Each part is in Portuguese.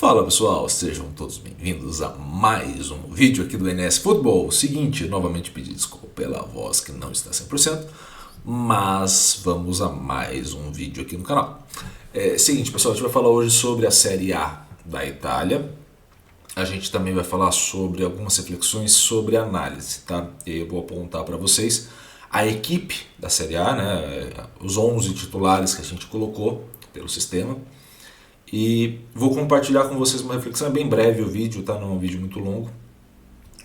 Fala pessoal, sejam todos bem-vindos a mais um vídeo aqui do NS Futebol. Seguinte, novamente pedir desculpa pela voz que não está 100%, mas vamos a mais um vídeo aqui no canal. Seguinte pessoal, a gente vai falar hoje sobre a Série A da Itália. A gente também vai falar sobre algumas reflexões sobre análise, tá? E eu vou apontar para vocês a equipe da Série A, né? Os 11 titulares que a gente colocou pelo sistema. E vou compartilhar com vocês uma reflexão, é bem breve o vídeo, tá? Não é um vídeo muito longo,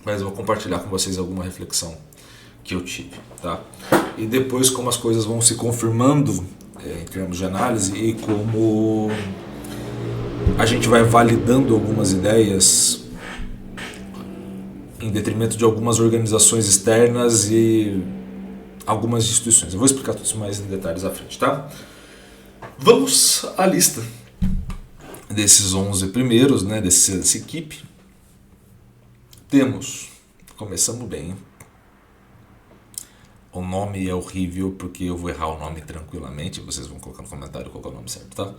mas eu vou compartilhar com vocês alguma reflexão que eu tive, tá? E depois como as coisas vão se confirmando em termos de análise e como a gente vai validando algumas ideias em detrimento de algumas organizações externas e algumas instituições. Eu vou explicar tudo isso mais em detalhes à frente, tá? Vamos à lista desses 11 primeiros, né, dessa equipe. Começamos bem. O nome é horrível porque eu vou errar o nome tranquilamente, vocês vão colocar no comentário qual é o nome certo, tá?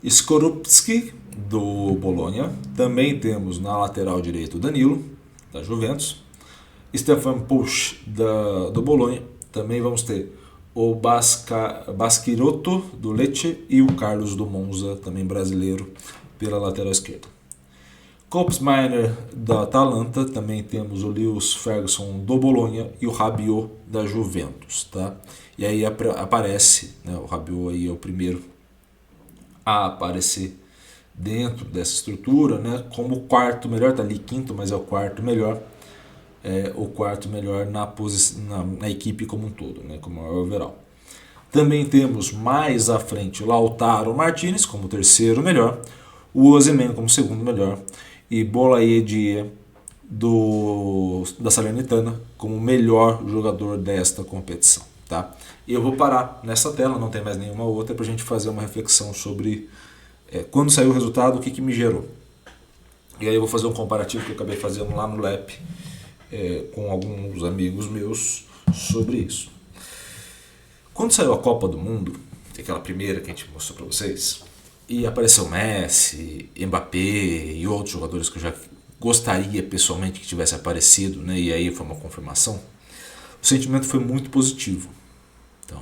Skorupski, do Bologna. Também temos na lateral direito o Danilo, da Juventus. Stefan Pusch, do Bologna. Também vamos ter o Baschirotto, do Lecce, e o Carlos do Monza, também brasileiro, pela lateral esquerda. Kopsminer, da Atalanta. Também temos o Lewis Ferguson, do Bologna, e o Rabiot, da Juventus, tá? E aí aparece, né, o Rabiot aí é o primeiro a aparecer dentro dessa estrutura, né, como o quarto melhor, tá ali quinto, mas é o quarto melhor. O quarto melhor na equipe como um todo, né, como maior overall. Também temos mais à frente Lautaro Martinez como terceiro melhor, o Osimhen como segundo melhor e Boulaye Dia da Salernitana como melhor jogador desta competição, tá? E eu vou parar nessa tela, não tem mais nenhuma outra, para a gente fazer uma reflexão sobre quando saiu o resultado, o que me gerou. E aí eu vou fazer um comparativo que eu acabei fazendo lá no LEP com alguns amigos meus sobre isso. Quando saiu a Copa do Mundo, aquela primeira que a gente mostrou para vocês, e apareceu Messi, Mbappé e outros jogadores que eu já gostaria pessoalmente que tivesse aparecido, né, e aí foi uma confirmação, o sentimento foi muito positivo. Então,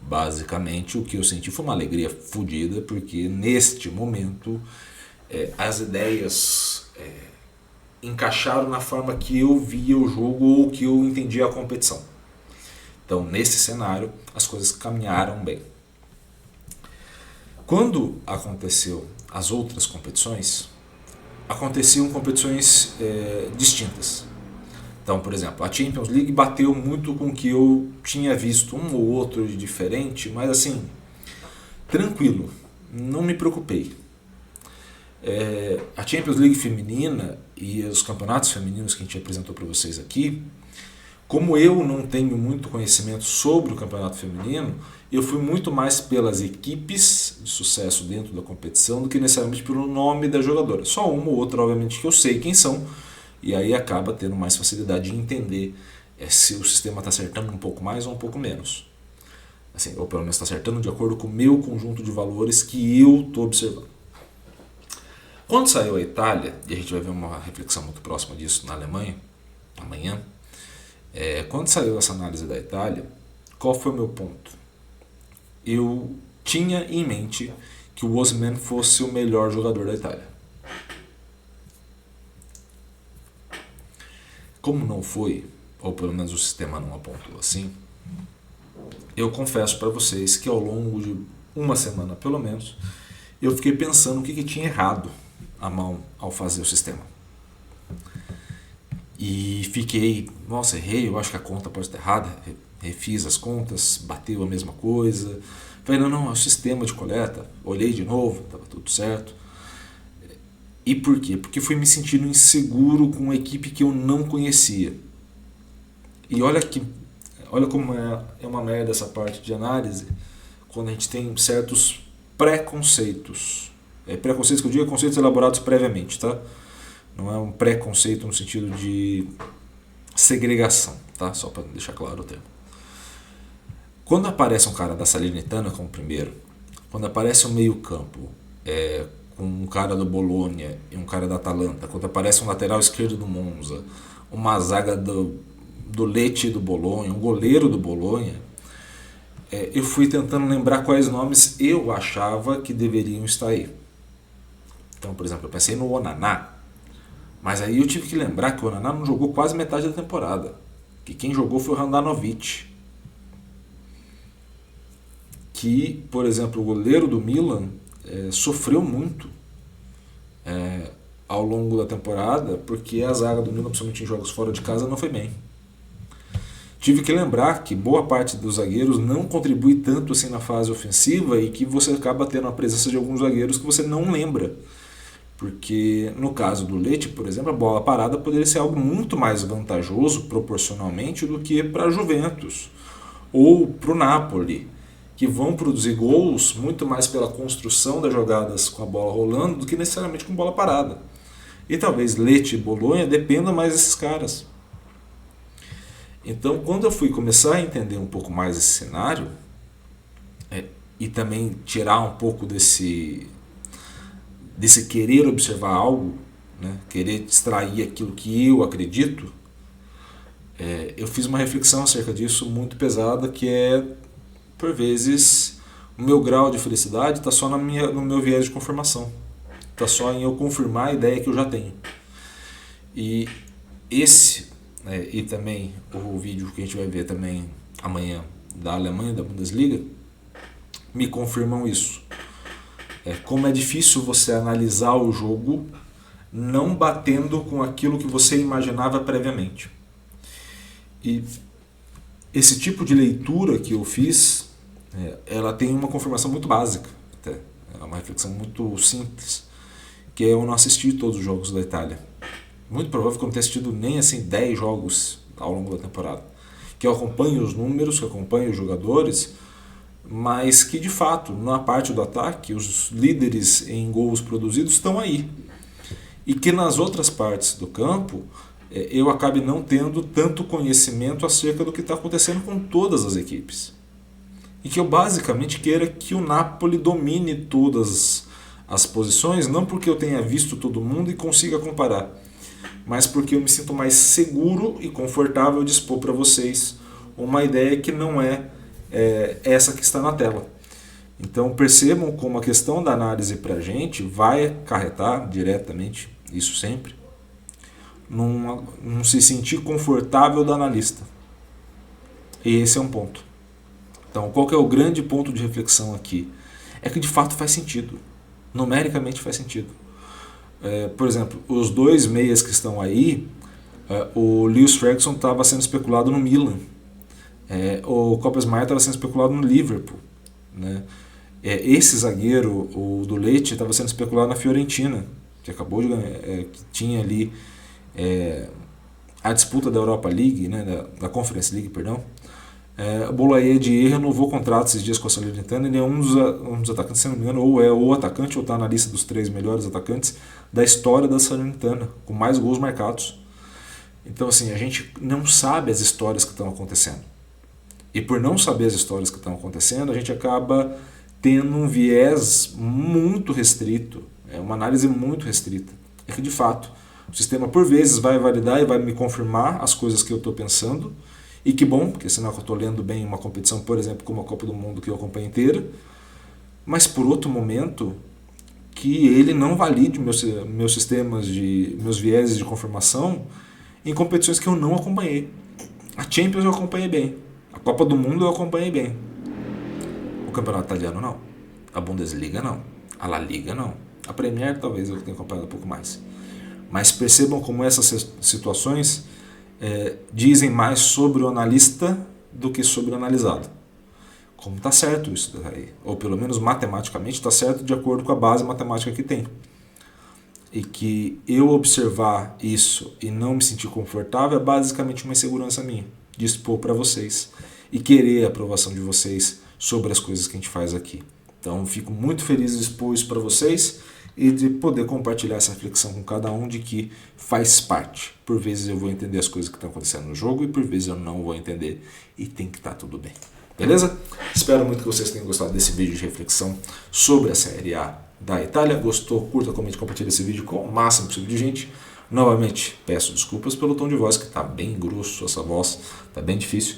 basicamente, o que eu senti foi uma alegria fodida, porque neste momento as ideias encaixaram na forma que eu via o jogo ou que eu entendia a competição. Então, nesse cenário, as coisas caminharam bem. Quando aconteceu as outras competições, aconteciam competições distintas. Então, por exemplo, a Champions League bateu muito com o que eu tinha visto, um ou outro de diferente, mas assim, tranquilo, não me preocupei. A Champions League feminina e os campeonatos femininos que a gente apresentou para vocês aqui, como eu não tenho muito conhecimento sobre o campeonato feminino, eu fui muito mais pelas equipes de sucesso dentro da competição do que necessariamente pelo nome da jogadora. Só uma ou outra, obviamente, que eu sei quem são, e aí acaba tendo mais facilidade de entender se o sistema está acertando um pouco mais ou um pouco menos. Assim, ou pelo menos está acertando de acordo com o meu conjunto de valores que eu estou observando. Quando saiu a Itália, e a gente vai ver uma reflexão muito próxima disso na Alemanha, amanhã, quando saiu essa análise da Itália, qual foi o meu ponto? Eu tinha em mente que o Osimhen fosse o melhor jogador da Itália. Como não foi, ou pelo menos o sistema não apontou assim, eu confesso para vocês que ao longo de uma semana pelo menos, eu fiquei pensando o que tinha errado a mão ao fazer o sistema. E fiquei, nossa, errei, eu acho que a conta pode estar errada, refiz as contas, bateu a mesma coisa. Falei, não, é o sistema de coleta. Olhei de novo, estava tudo certo. E por quê? Porque fui me sentindo inseguro com uma equipe que eu não conhecia. E olha como é uma merda essa parte de análise, quando a gente tem certos preconceitos. Preconceitos que eu digo é conceitos elaborados previamente, tá? Não é um preconceito no sentido de segregação, tá? Só para deixar claro o termo. Quando aparece um cara da Salernitana como primeiro, quando aparece um meio campo com um cara do Bologna e um cara da Atalanta, quando aparece um lateral esquerdo do Monza, uma zaga do Lecce do Bologna, um goleiro do Bologna, eu fui tentando lembrar quais nomes eu achava que deveriam estar aí. Então, por exemplo, eu pensei no Onaná, mas aí eu tive que lembrar que o Onaná não jogou quase metade da temporada, que quem jogou foi o Handanovic, que, por exemplo, o goleiro do Milan sofreu muito ao longo da temporada, porque a zaga do Milan, principalmente em jogos fora de casa, não foi bem. Tive que lembrar que boa parte dos zagueiros não contribui tanto assim na fase ofensiva e que você acaba tendo a presença de alguns zagueiros que você não lembra. Porque no caso do Lecce, por exemplo, a bola parada poderia ser algo muito mais vantajoso proporcionalmente do que para a Juventus ou para o Napoli, que vão produzir gols muito mais pela construção das jogadas com a bola rolando do que necessariamente com bola parada. E talvez Lecce e Bolonha dependam mais desses caras. Então, quando eu fui começar a entender um pouco mais esse cenário, e também tirar um pouco desse querer observar algo, né, querer extrair aquilo que eu acredito, eu fiz uma reflexão acerca disso muito pesada, que por vezes, o meu grau de felicidade está só no meu viés de confirmação. Está só em eu confirmar a ideia que eu já tenho. E e também o vídeo que a gente vai ver também amanhã da Alemanha, da Bundesliga, me confirmam isso. Como é difícil você analisar o jogo não batendo com aquilo que você imaginava previamente. E esse tipo de leitura que eu fiz, ela tem uma confirmação muito básica, até. É uma reflexão muito simples, que eu não assisti todos os jogos da Itália. Muito provável que eu não tenha assistido nem assim 10 jogos ao longo da temporada. Que eu acompanho os números, que eu acompanho os jogadores, mas que de fato, na parte do ataque, os líderes em gols produzidos estão aí. E que nas outras partes do campo, eu acabe não tendo tanto conhecimento acerca do que está acontecendo com todas as equipes. E que eu basicamente queira que o Napoli domine todas as posições, não porque eu tenha visto todo mundo e consiga comparar, mas porque eu me sinto mais seguro e confortável de expor para vocês uma ideia que não é essa que está na tela. Então percebam como a questão da análise para a gente vai acarretar diretamente, isso sempre, num se sentir confortável do analista. E esse é um ponto. Então, qual que é o grande ponto de reflexão aqui? É que de fato faz sentido. Numericamente faz sentido. Por exemplo, os dois meias que estão aí, o Lewis Ferguson estava sendo especulado no Milan. O Koppelsmaier estava sendo especulado no Liverpool. Né? Esse zagueiro, o do Lecce, estava sendo especulado na Fiorentina, que acabou de ganhar, que tinha ali a disputa da Europa League, né, da Conference League, perdão. O Boulaye renovou o contrato esses dias com a Salernitana. Ele é um dos atacantes, se não me engano, ou é o atacante ou está na lista dos 3 melhores atacantes da história da Salernitana, com mais gols marcados. Então, assim, a gente não sabe as histórias que estão acontecendo. E por não saber as histórias que estão acontecendo, a gente acaba tendo um viés muito restrito, uma análise muito restrita. É que, de fato, o sistema, por vezes, vai validar e vai me confirmar as coisas que eu estou pensando. E que bom, porque senão eu estou lendo bem uma competição, por exemplo, como a Copa do Mundo, que eu acompanho inteira. Mas, por outro momento, que ele não valide meus sistemas, meus vieses de confirmação em competições que eu não acompanhei. A Champions eu acompanhei bem. A Copa do Mundo eu acompanhei bem. O Campeonato Italiano não. A Bundesliga não. A La Liga não. A Premier talvez eu tenha acompanhado um pouco mais. Mas percebam como essas situações dizem mais sobre o analista do que sobre o analisado. Como está certo isso daí. Ou pelo menos matematicamente está certo de acordo com a base matemática que tem. E que eu observar isso e não me sentir confortável é basicamente uma insegurança minha de expor para vocês e querer a aprovação de vocês sobre as coisas que a gente faz aqui. Então fico muito feliz de expor isso para vocês e de poder compartilhar essa reflexão com cada um de que faz parte. Por vezes eu vou entender as coisas que estão acontecendo no jogo e por vezes eu não vou entender e tem que estar tudo bem. Beleza? Espero muito que vocês tenham gostado desse vídeo de reflexão sobre a Série A da Itália. Gostou? Curta, comente, compartilhe esse vídeo com o máximo possível de gente. Novamente, peço desculpas pelo tom de voz, que está bem grosso, essa voz está bem difícil,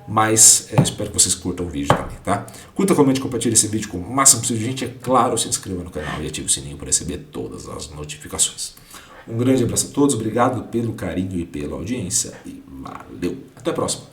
mas espero que vocês curtam o vídeo também, tá? Curta, comente, compartilhe esse vídeo com o máximo possível de gente. É claro, se inscreva no canal e ative o sininho para receber todas as notificações. Um grande abraço a todos, obrigado pelo carinho e pela audiência e valeu! Até a próxima!